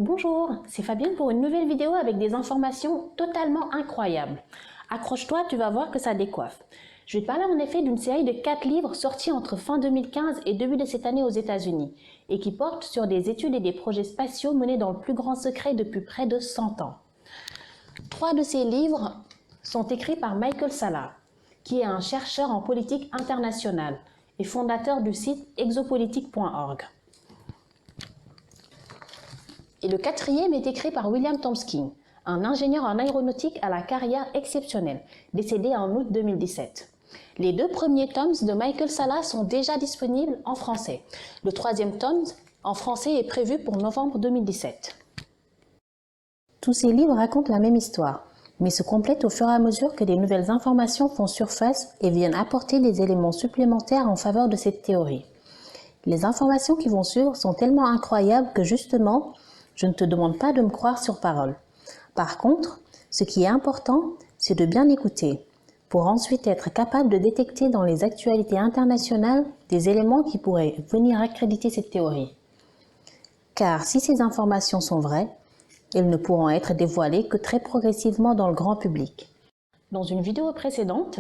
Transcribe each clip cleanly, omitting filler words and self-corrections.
Bonjour, c'est Fabienne pour une nouvelle vidéo avec des informations totalement incroyables. Accroche-toi, tu vas voir que ça décoiffe. Je vais te parler en effet d'une série de 4 livres sortis entre fin 2015 et début de cette année aux États-Unis et qui portent sur des études et des projets spatiaux menés dans le plus grand secret depuis près de 100 ans. 3 de ces livres sont écrits par Michael Salla, qui est un chercheur en politique internationale et fondateur du site exopolitique.org. Et le 4e est écrit par William Tomsky, un ingénieur en aéronautique à la carrière exceptionnelle, décédé en août 2017. Les 2 premiers tomes de Michael Salla sont déjà disponibles en français. Le 3e tome en français est prévu pour novembre 2017. Tous ces livres racontent la même histoire, mais se complètent au fur et à mesure que des nouvelles informations font surface et viennent apporter des éléments supplémentaires en faveur de cette théorie. Les informations qui vont suivre sont tellement incroyables que justement, je ne te demande pas de me croire sur parole. Par contre, ce qui est important, c'est de bien écouter, pour ensuite être capable de détecter dans les actualités internationales des éléments qui pourraient venir accréditer cette théorie. Car si ces informations sont vraies, elles ne pourront être dévoilées que très progressivement dans le grand public. Dans une vidéo précédente,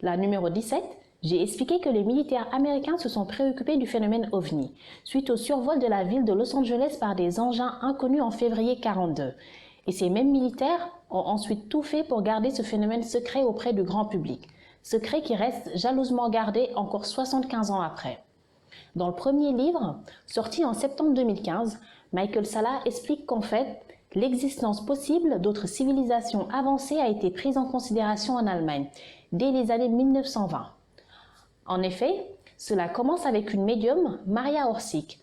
la numéro 17, j'ai expliqué que les militaires américains se sont préoccupés du phénomène OVNI, suite au survol de la ville de Los Angeles par des engins inconnus en février 1942. Et ces mêmes militaires ont ensuite tout fait pour garder ce phénomène secret auprès du grand public, secret qui reste jalousement gardé encore 75 ans après. Dans le premier livre, sorti en septembre 2015, Michael Salla explique qu'en fait, l'existence possible d'autres civilisations avancées a été prise en considération en Allemagne, dès les années 1920. En effet, cela commence avec une médium, Maria Orsic,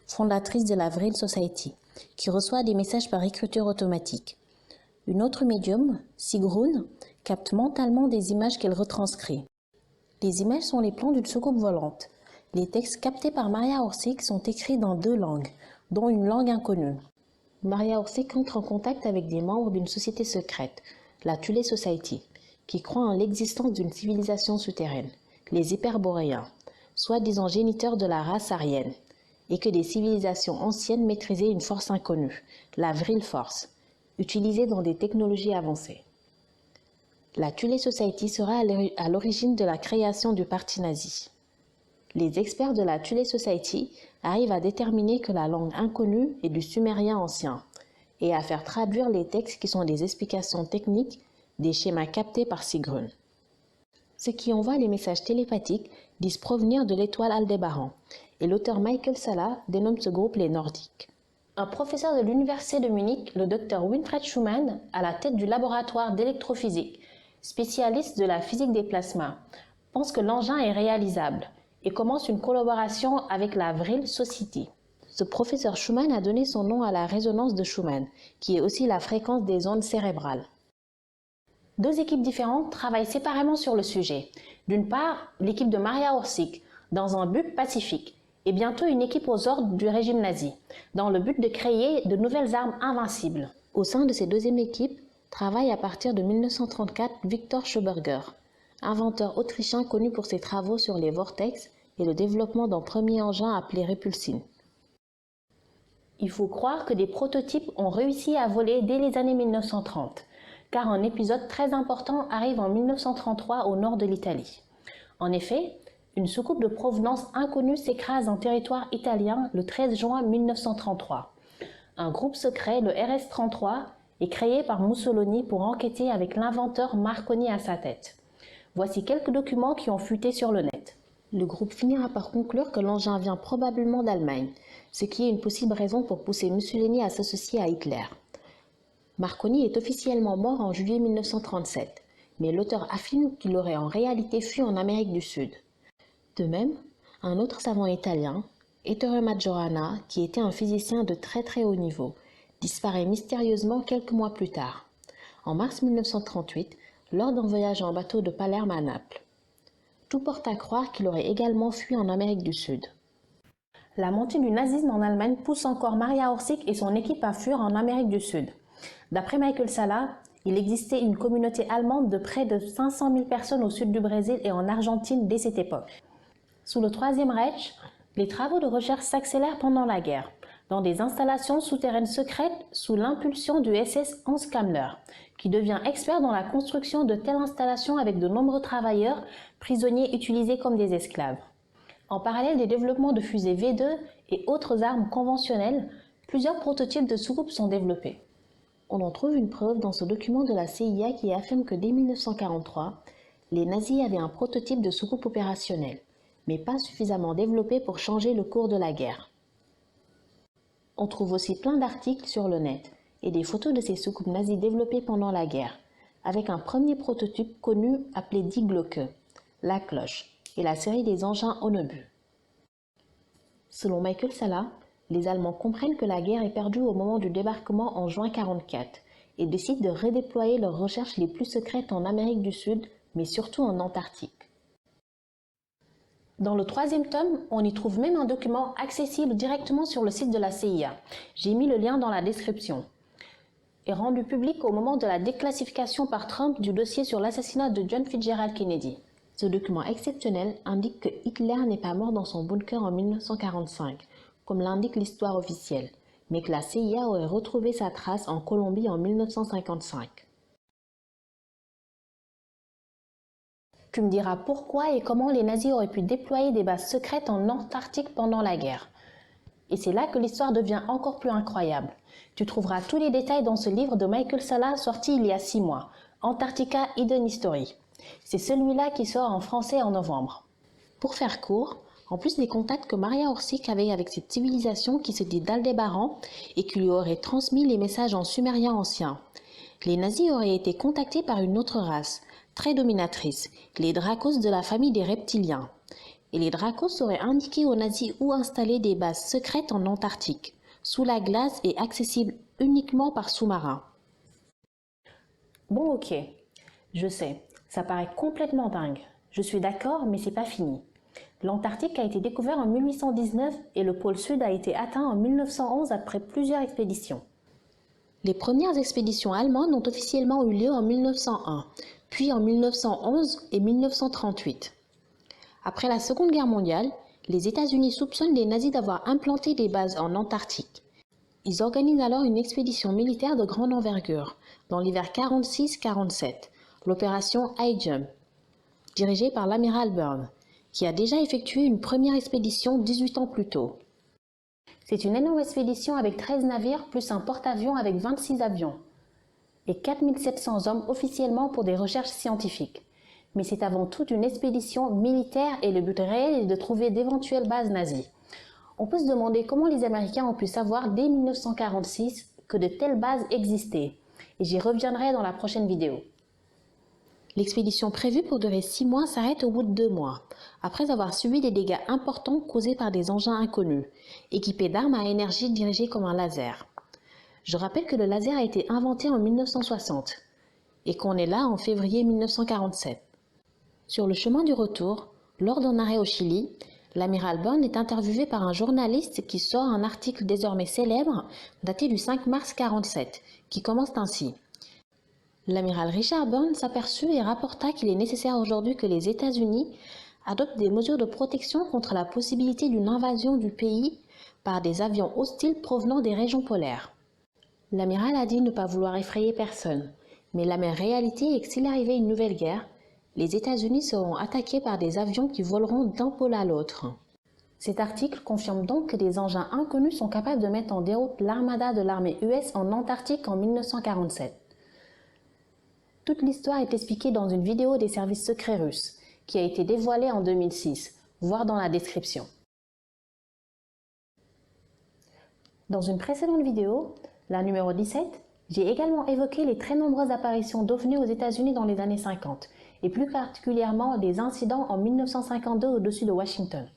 fondatrice de la Vril Society, qui reçoit des messages par écriture automatique. Une autre médium, Sigrun, capte mentalement des images qu'elle retranscrit. Les images sont les plans d'une soucoupe volante. Les textes captés par Maria Orsic sont écrits dans 2 langues, dont une langue inconnue. Maria Orsic entre en contact avec des membres d'une société secrète, la Thule Society, qui croit en l'existence d'une civilisation souterraine, les Hyperboréens, soi-disant géniteurs de la race aryenne, et que des civilisations anciennes maîtrisaient une force inconnue, la Vril Force, utilisée dans des technologies avancées. La Thule Society sera à l'origine de la création du parti nazi. Les experts de la Thule Society arrivent à déterminer que la langue inconnue est du sumérien ancien et à faire traduire les textes qui sont des explications techniques des schémas captés par Sigrun. Ceux qui envoient les messages télépathiques disent provenir de l'étoile Aldébaran, et l'auteur Michael Salla dénomme ce groupe les Nordiques. Un professeur de l'université de Munich, le Dr Winfried Schumann, à la tête du laboratoire d'électrophysique, spécialiste de la physique des plasmas, pense que l'engin est réalisable et commence une collaboration avec la Vril Society. Ce professeur Schumann a donné son nom à la résonance de Schumann, qui est aussi la fréquence des ondes cérébrales. 2 équipes différentes travaillent séparément sur le sujet. D'une part, l'équipe de Maria Orsic, dans un but pacifique, et bientôt une équipe aux ordres du régime nazi, dans le but de créer de nouvelles armes invincibles. Au sein de ces 2e équipes, travaille à partir de 1934 Victor Schauberger, inventeur autrichien connu pour ses travaux sur les vortex et le développement d'un premier engin appelé Repulsine. Il faut croire que des prototypes ont réussi à voler dès les années 1930. Car un épisode très important arrive en 1933 au nord de l'Italie. En effet, une soucoupe de provenance inconnue s'écrase en territoire italien le 13 juin 1933. Un groupe secret, le RS-33, est créé par Mussolini pour enquêter avec l'inventeur Marconi à sa tête. Voici quelques documents qui ont fuité sur le net. Le groupe finira par conclure que l'engin vient probablement d'Allemagne, ce qui est une possible raison pour pousser Mussolini à s'associer à Hitler. Marconi est officiellement mort en juillet 1937, mais l'auteur affirme qu'il aurait en réalité fui en Amérique du Sud. De même, un autre savant italien, Ettore Majorana, qui était un physicien de très haut niveau, disparaît mystérieusement quelques mois plus tard, en mars 1938, lors d'un voyage en bateau de Palerme à Naples. Tout porte à croire qu'il aurait également fui en Amérique du Sud. La montée du nazisme en Allemagne pousse encore Maria Orsic et son équipe à fuir en Amérique du Sud. D'après Michael Salla, il existait une communauté allemande de près de 500 000 personnes au sud du Brésil et en Argentine dès cette époque. Sous le Troisième Reich, les travaux de recherche s'accélèrent pendant la guerre. dans des installations souterraines secrètes sous l'impulsion du SS Hans Kammler, qui devient expert dans la construction de telles installations avec de nombreux travailleurs prisonniers utilisés comme des esclaves. En parallèle des développements de fusées V2 et autres armes conventionnelles, plusieurs prototypes de soucoupes sont développés. On en trouve une preuve dans ce document de la CIA qui affirme que dès 1943, les nazis avaient un prototype de soucoupe opérationnelle, mais pas suffisamment développé pour changer le cours de la guerre. On trouve aussi plein d'articles sur le net et des photos de ces soucoupes nazies développées pendant la guerre, avec un premier prototype connu appelé Die Glocke, la cloche, et la série des engins Onnebu. Selon Michael Salla, les Allemands comprennent que la guerre est perdue au moment du débarquement en juin 1944 et décident de redéployer leurs recherches les plus secrètes en Amérique du Sud, mais surtout en Antarctique. Dans le troisième tome, on y trouve même un document accessible directement sur le site de la CIA. J'ai mis le lien dans la description. Et rendu public au moment de la déclassification par Trump du dossier sur l'assassinat de John Fitzgerald Kennedy. Ce document exceptionnel indique que Hitler n'est pas mort dans son bunker en 1945, comme l'indique l'histoire officielle, mais que la CIA aurait retrouvé sa trace en Colombie en 1955. Tu me diras pourquoi et comment les nazis auraient pu déployer des bases secrètes en Antarctique pendant la guerre. Et c'est là que l'histoire devient encore plus incroyable. Tu trouveras tous les détails dans ce livre de Michael Salla sorti il y a 6 mois, Antarctica Hidden History. C'est celui-là qui sort en français en novembre. Pour faire court, en plus des contacts que Maria Orsic avait avec cette civilisation qui se dit d'Aldébaran et qui lui aurait transmis les messages en sumérien ancien, les nazis auraient été contactés par une autre race, très dominatrice, les Dracos de la famille des reptiliens. Et les Dracos auraient indiqué aux nazis où installer des bases secrètes en Antarctique, sous la glace et accessibles uniquement par sous-marin. Bon, ok, je sais, ça paraît complètement dingue. Je suis d'accord, mais c'est pas fini. L'Antarctique a été découvert en 1819 et le pôle sud a été atteint en 1911 après plusieurs expéditions. Les premières expéditions allemandes ont officiellement eu lieu en 1901, puis en 1911 et 1938. Après la Seconde Guerre mondiale, les États-Unis soupçonnent les nazis d'avoir implanté des bases en Antarctique. Ils organisent alors une expédition militaire de grande envergure, dans l'hiver 46-47, l'opération High Jump, dirigée par l'amiral Byrd, qui a déjà effectué une première expédition 18 ans plus tôt. C'est une énorme expédition avec 13 navires plus un porte-avions avec 26 avions et 4700 hommes officiellement pour des recherches scientifiques. Mais c'est avant tout une expédition militaire et le but réel est de trouver d'éventuelles bases nazies. On peut se demander comment les Américains ont pu savoir dès 1946 que de telles bases existaient, et j'y reviendrai dans la prochaine vidéo. L'expédition prévue pour durer 6 mois s'arrête au bout de 2 mois, après avoir subi des dégâts importants causés par des engins inconnus, équipés d'armes à énergie dirigées comme un laser. Je rappelle que le laser a été inventé en 1960, et qu'on est là en février 1947. Sur le chemin du retour, lors d'un arrêt au Chili, l'amiral Byrd est interviewé par un journaliste qui sort un article désormais célèbre, daté du 5 mars 1947, qui commence ainsi. L'amiral Richard Byrd s'aperçut et rapporta qu'il est nécessaire aujourd'hui que les États-Unis adoptent des mesures de protection contre la possibilité d'une invasion du pays par des avions hostiles provenant des régions polaires. L'amiral a dit ne pas vouloir effrayer personne, mais la même réalité est que s'il arrivait une nouvelle guerre, les États-Unis seront attaqués par des avions qui voleront d'un pôle à l'autre. Cet article confirme donc que des engins inconnus sont capables de mettre en déroute l'armada de l'armée US en Antarctique en 1947. Toute l'histoire est expliquée dans une vidéo des services secrets russes, qui a été dévoilée en 2006, voir dans la description. Dans une précédente vidéo, la numéro 17, j'ai également évoqué les très nombreuses apparitions d'OVNI aux États-Unis dans les années 50, et plus particulièrement des incidents en 1952 au-dessus de Washington.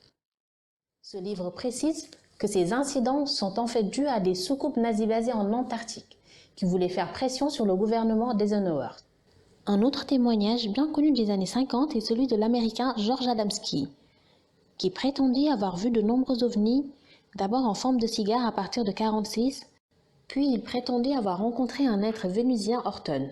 Ce livre précise que ces incidents sont en fait dus à des soucoupes nazies basées en Antarctique, qui voulaient faire pression sur le gouvernement d'Eisenhower. Un autre témoignage bien connu des années 50 est celui de l'Américain George Adamski, qui prétendit avoir vu de nombreux ovnis, d'abord en forme de cigare à partir de 1946, puis il prétendait avoir rencontré un être vénusien Horton,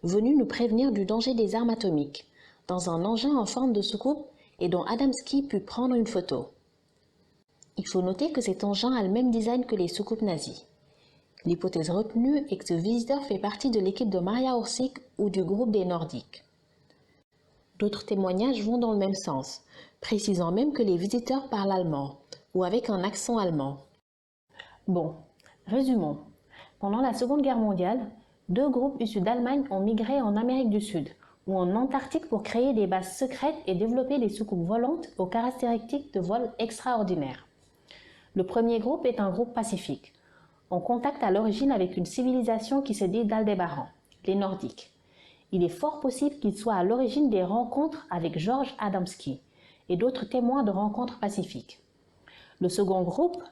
venu nous prévenir du danger des armes atomiques, dans un engin en forme de soucoupe et dont Adamski put prendre une photo. Il faut noter que cet engin a le même design que les soucoupes nazies. L'hypothèse retenue est que ce visiteur fait partie de l'équipe de Maria Orsic ou du groupe des Nordiques. D'autres témoignages vont dans le même sens, précisant même que les visiteurs parlent allemand, ou avec un accent allemand. Bon, résumons. Pendant la Seconde Guerre mondiale, 2 groupes issus d'Allemagne ont migré en Amérique du Sud ou en Antarctique pour créer des bases secrètes et développer des soucoupes volantes aux caractéristiques de vol extraordinaires. Le premier groupe est un groupe pacifique, en contact à l'origine avec une civilisation qui se dit d'Aldébaran, les Nordiques. Il est fort possible qu'il soit à l'origine des rencontres avec George Adamski et d'autres témoins de rencontres pacifiques. Le second groupe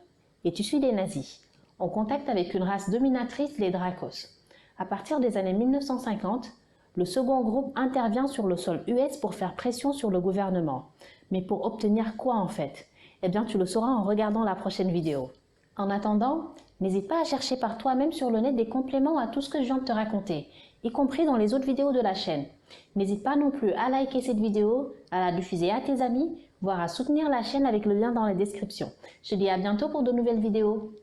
est issu des nazis, en contact avec une race dominatrice, les Dracos. À partir des années 1950, le second groupe intervient sur le sol US pour faire pression sur le gouvernement. Mais pour obtenir quoi en fait? Eh bien, tu le sauras en regardant la prochaine vidéo. En attendant, n'hésite pas à chercher par toi-même sur le net des compléments à tout ce que je viens de te raconter, y compris dans les autres vidéos de la chaîne. N'hésite pas non plus à liker cette vidéo, à la diffuser à tes amis, voire à soutenir la chaîne avec le lien dans la description. Je te dis à bientôt pour de nouvelles vidéos.